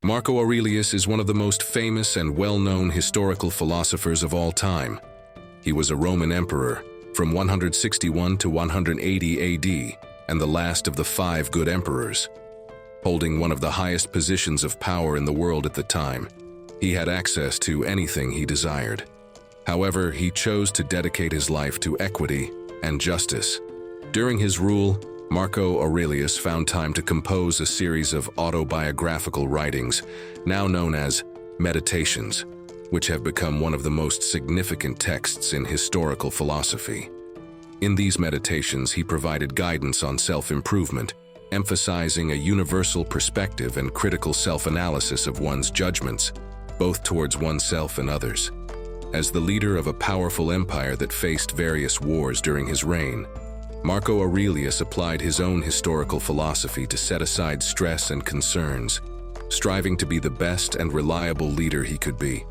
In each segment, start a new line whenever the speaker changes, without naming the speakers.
Marco Aurelius is one of the most famous and well-known historical philosophers of all time. He was a Roman emperor from 161 to 180 AD and the last of the 5 good emperors. Holding one of the highest positions of power in the world at the time, he had access to anything he desired. However, he chose to dedicate his life to equity and justice. During his rule, Marco Aurelius found time to compose a series of autobiographical writings, now known as Meditations, which have become one of the most significant texts in historical philosophy. In these meditations, he provided guidance on self-improvement, emphasizing a universal perspective and critical self-analysis of one's judgments, both towards oneself and others. As the leader of a powerful empire that faced various wars during his reign, Marco Aurelius applied his own historical philosophy to set aside stress and concerns, striving to be the best and reliable leader he could be.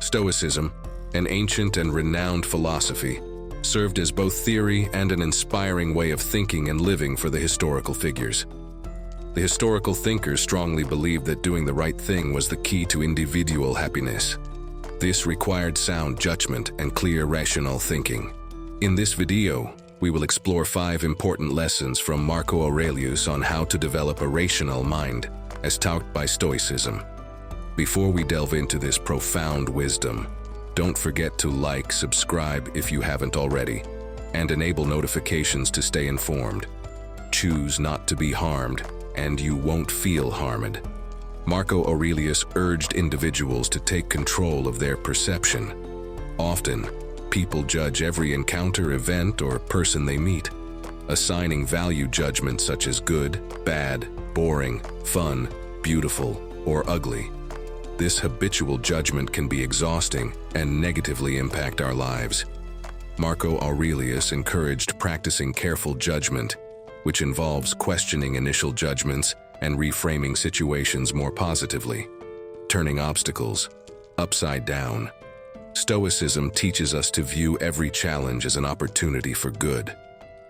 Stoicism, an ancient and renowned philosophy, served as both theory and an inspiring way of thinking and living for the historical figures. The historical thinkers strongly believed that doing the right thing was the key to individual happiness. This required sound judgment and clear rational thinking. In this video, we will explore 5 important lessons from Marco Aurelius on how to develop a rational mind, as taught by Stoicism. Before we delve into this profound wisdom, don't forget to like, subscribe if you haven't already, and enable notifications to stay informed. Choose not to be harmed, and you won't feel harmed. Marco Aurelius urged individuals to take control of their perception. Often, people judge every encounter, event, or person they meet, assigning value judgments such as good, bad, boring, fun, beautiful, or ugly. This habitual judgment can be exhausting and negatively impact our lives. Marco Aurelius encouraged practicing careful judgment, which involves questioning initial judgments and reframing situations more positively, turning obstacles upside down. Stoicism teaches us to view every challenge as an opportunity for good.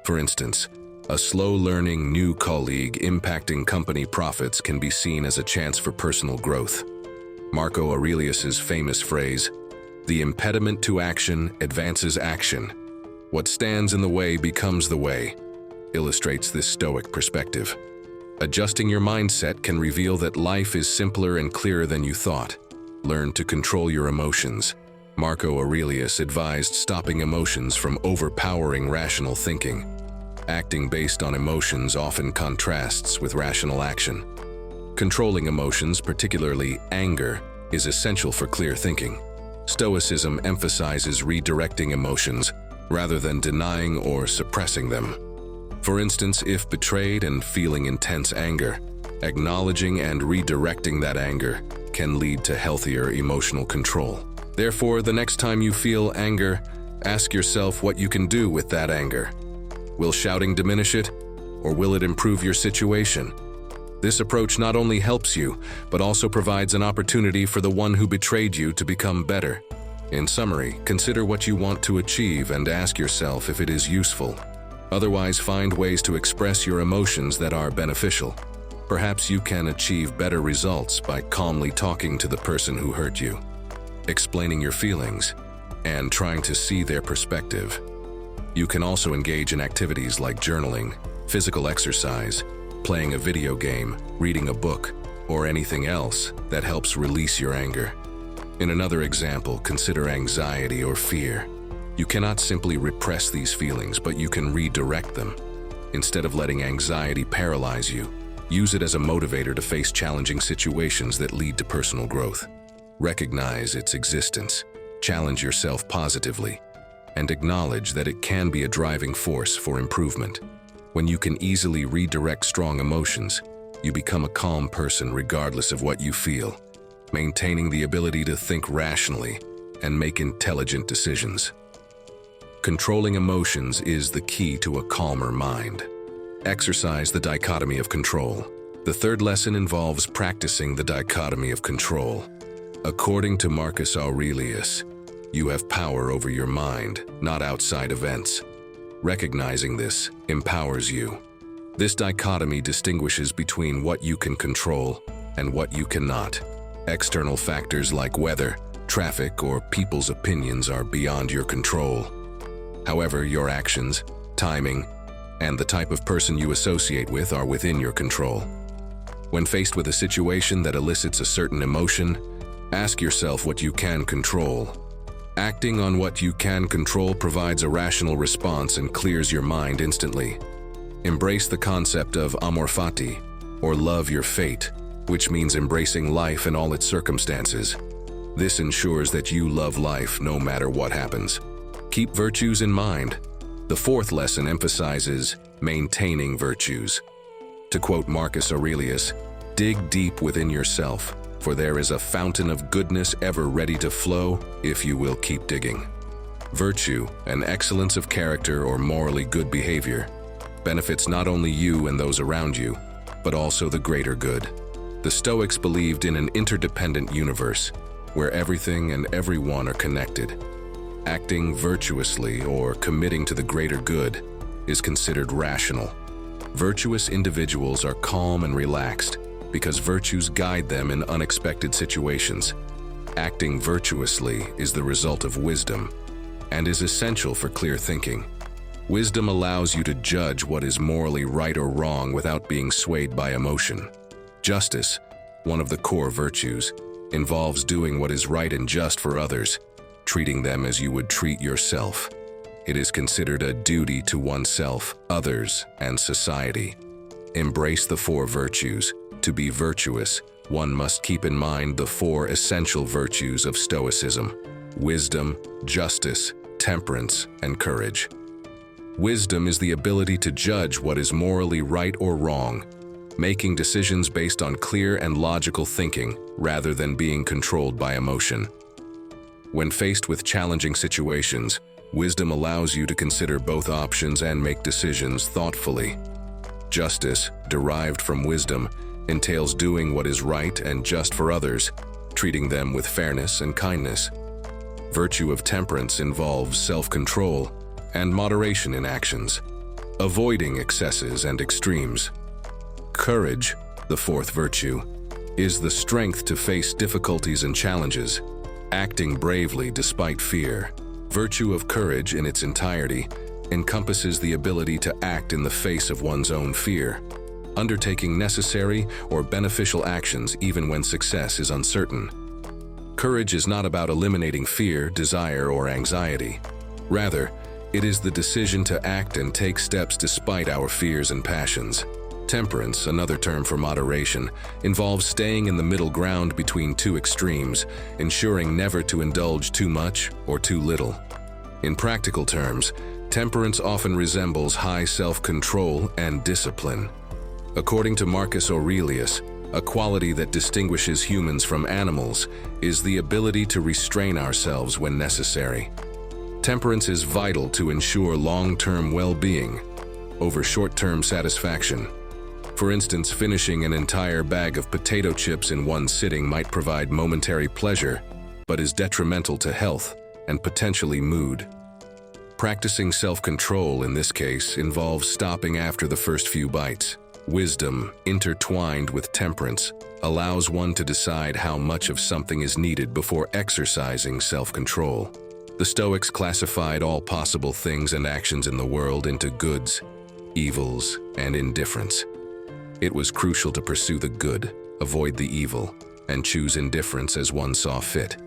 For instance, a slow-learning new colleague impacting company profits can be seen as a chance for personal growth. Marco Aurelius's famous phrase, "The impediment to action advances action. What stands in the way becomes the way," illustrates this Stoic perspective. Adjusting your mindset can reveal that life is simpler and clearer than you thought. Learn to control your emotions. Marco Aurelius advised stopping emotions from overpowering rational thinking. Acting based on emotions often contrasts with rational action. Controlling emotions, particularly anger, is essential for clear thinking. Stoicism emphasizes redirecting emotions rather than denying or suppressing them. For instance, if betrayed and feeling intense anger, acknowledging and redirecting that anger can lead to healthier emotional control. Therefore, the next time you feel anger, ask yourself what you can do with that anger. Will shouting diminish it, or will it improve your situation? This approach not only helps you, but also provides an opportunity for the one who betrayed you to become better. In summary, consider what you want to achieve and ask yourself if it is useful. Otherwise, find ways to express your emotions that are beneficial. Perhaps you can achieve better results by calmly talking to the person who hurt you, explaining your feelings, and trying to see their perspective. You can also engage in activities like journaling, physical exercise, playing a video game, reading a book, or anything else that helps release your anger. In another example, consider anxiety or fear. You cannot simply repress these feelings, but you can redirect them. Instead of letting anxiety paralyze you, use it as a motivator to face challenging situations that lead to personal growth. Recognize its existence, challenge yourself positively, and acknowledge that it can be a driving force for improvement. When you can easily redirect strong emotions, you become a calm person regardless of what you feel, maintaining the ability to think rationally and make intelligent decisions. Controlling emotions is the key to a calmer mind. Exercise the dichotomy of control. The third lesson involves practicing the dichotomy of control. According to Marcus Aurelius, you have power over your mind, not outside events. Recognizing this empowers you. This dichotomy distinguishes between what you can control and what you cannot. External factors like weather, traffic, or people's opinions are beyond your control. However, your actions, timing, and the type of person you associate with are within your control. When faced with a situation that elicits a certain emotion, ask yourself what you can control. Acting on what you can control provides a rational response and clears your mind instantly. Embrace the concept of Amor Fati, or love your fate, which means embracing life in all its circumstances. This ensures that you love life no matter what happens. Keep virtues in mind. The fourth lesson emphasizes maintaining virtues. To quote Marcus Aurelius, "Dig deep within yourself, for there is a fountain of goodness ever ready to flow if you will keep digging." Virtue, an excellence of character or morally good behavior, benefits not only you and those around you, but also the greater good. The Stoics believed in an interdependent universe, where everything and everyone are connected. Acting virtuously or committing to the greater good is considered rational. Virtuous individuals are calm and relaxed because virtues guide them in unexpected situations. Acting virtuously is the result of wisdom and is essential for clear thinking. Wisdom allows you to judge what is morally right or wrong without being swayed by emotion. Justice, one of the core virtues, involves doing what is right and just for others, treating them as you would treat yourself. It is considered a duty to oneself, others, and society. Embrace the four virtues. To be virtuous, one must keep in mind the four essential virtues of Stoicism: wisdom, justice, temperance, and courage. Wisdom is the ability to judge what is morally right or wrong, making decisions based on clear and logical thinking rather than being controlled by emotion. When faced with challenging situations, wisdom allows you to consider both options and make decisions thoughtfully. Justice, derived from wisdom, entails doing what is right and just for others, treating them with fairness and kindness. Virtue of temperance involves self-control and moderation in actions, avoiding excesses and extremes. Courage, the fourth virtue, is the strength to face difficulties and challenges, acting bravely despite fear. Virtue of courage in its entirety encompasses the ability to act in the face of one's own fear, undertaking necessary or beneficial actions even when success is uncertain. Courage is not about eliminating fear, desire, or anxiety. Rather, it is the decision to act and take steps despite our fears and passions. Temperance, another term for moderation, involves staying in the middle ground between two extremes, ensuring never to indulge too much or too little. In practical terms, temperance often resembles high self-control and discipline. According to Marcus Aurelius, a quality that distinguishes humans from animals is the ability to restrain ourselves when necessary. Temperance is vital to ensure long-term well-being over short-term satisfaction. For instance, finishing an entire bag of potato chips in one sitting might provide momentary pleasure, but is detrimental to health and potentially mood. Practicing self-control in this case involves stopping after the first few bites. Wisdom, intertwined with temperance, allows one to decide how much of something is needed before exercising self-control. The Stoics classified all possible things and actions in the world into goods, evils, and indifference. It was crucial to pursue the good, avoid the evil, and choose indifference as one saw fit.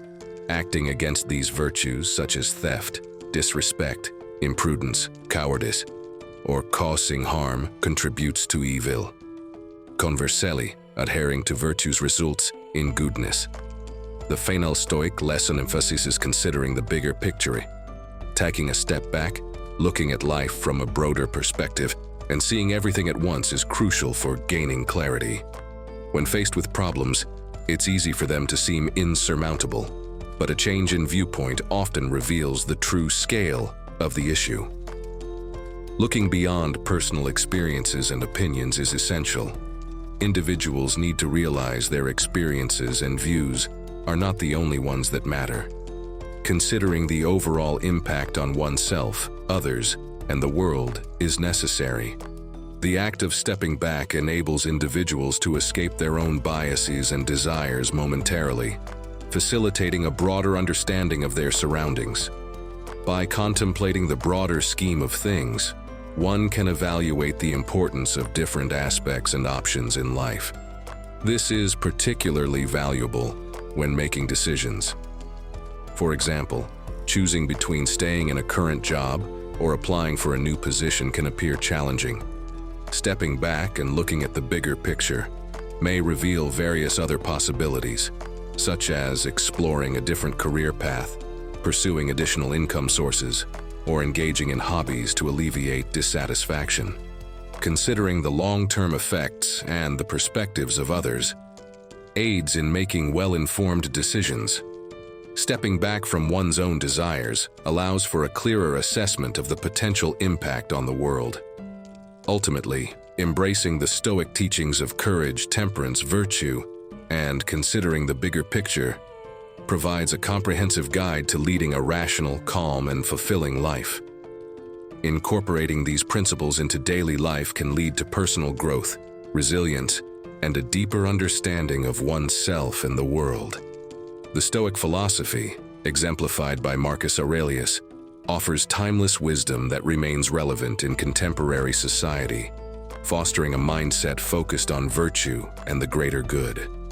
Acting against these virtues, such as theft, disrespect, imprudence, cowardice, or causing harm, contributes to evil. Conversely, adhering to virtues results in goodness. The final Stoic lesson emphasizes considering the bigger picture, taking a step back, looking at life from a broader perspective, and seeing everything at once is crucial for gaining clarity. When faced with problems, it's easy for them to seem insurmountable, but a change in viewpoint often reveals the true scale of the issue. Looking beyond personal experiences and opinions is essential. Individuals need to realize their experiences and views are not the only ones that matter. Considering the overall impact on oneself, others, and the world is necessary. The act of stepping back enables individuals to escape their own biases and desires momentarily, facilitating a broader understanding of their surroundings. By contemplating the broader scheme of things, one can evaluate the importance of different aspects and options in life. This is particularly valuable when making decisions. For example, choosing between staying in a current job or applying for a new position can appear challenging. Stepping back and looking at the bigger picture may reveal various other possibilities, such as exploring a different career path, pursuing additional income sources, or engaging in hobbies to alleviate dissatisfaction. Considering the long-term effects and the perspectives of others aids in making well-informed decisions. Stepping back from one's own desires allows for a clearer assessment of the potential impact on the world. Ultimately, embracing the Stoic teachings of courage, temperance, virtue, and considering the bigger picture provides a comprehensive guide to leading a rational, calm, and fulfilling life. Incorporating these principles into daily life can lead to personal growth, resilience, and a deeper understanding of oneself and the world. The Stoic philosophy, exemplified by Marcus Aurelius, offers timeless wisdom that remains relevant in contemporary society, fostering a mindset focused on virtue and the greater good.